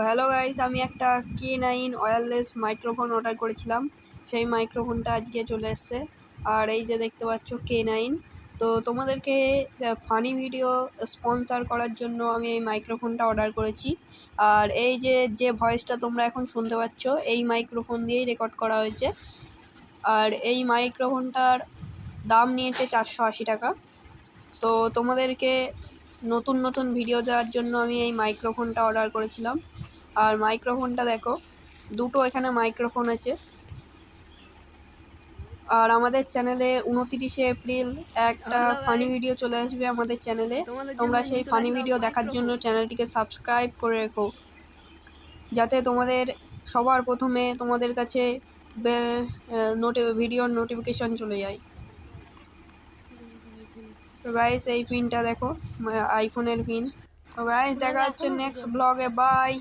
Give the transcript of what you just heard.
Hello guys, আমি একটা K9 wireless microphone order করেছিলাম। সেই মাইক্রোফোনটা আজকে চলে এসছে। আর এই যে দেখতে পাচ্ছ K9। তো তোমাদেরকে ফানি ভিডিও স্পন্সর করার জন্য আমি এই মাইক্রোফোনটা অর্ডার করেছি। আর এই যে ভয়েসটা তোমরা এখন শুনতে পাচ্ছ এই মাইক্রোফোন দিয়েই রেকর্ড করা হয়েছে। আর এই মাইক্রোফোনটার দাম নিয়েছে 480 টাকা। তো তোমাদেরকে নতুন নতুন ভিডিও দেওয়ার জন্য আমি এই মাইক্রোফোনটা অর্ডার করেছিলাম। আর মাইক্রোফোনটা দেখো, দুটো এখানে মাইক্রোফোন আছে। আর আমাদের চ্যানেলে 29 এপ্রিল একটা ফানি ভিডিও চলে আসবে আমাদের চ্যানেলে। তোমরা সেই ফানি ভিডিও দেখার জন্য চ্যানেলটিকে সাবস্ক্রাইব করে রেখো, যাতে তোমাদের সবার প্রথমে তোমাদের কাছে ভিডিওর নোটিফিকেশন চলে যায়। তো গাইস, এই পিনটা দেখো, আইফোনের পিন। তো গাইস, দেখা হচ্ছে নেক্সট ব্লগে। বাই।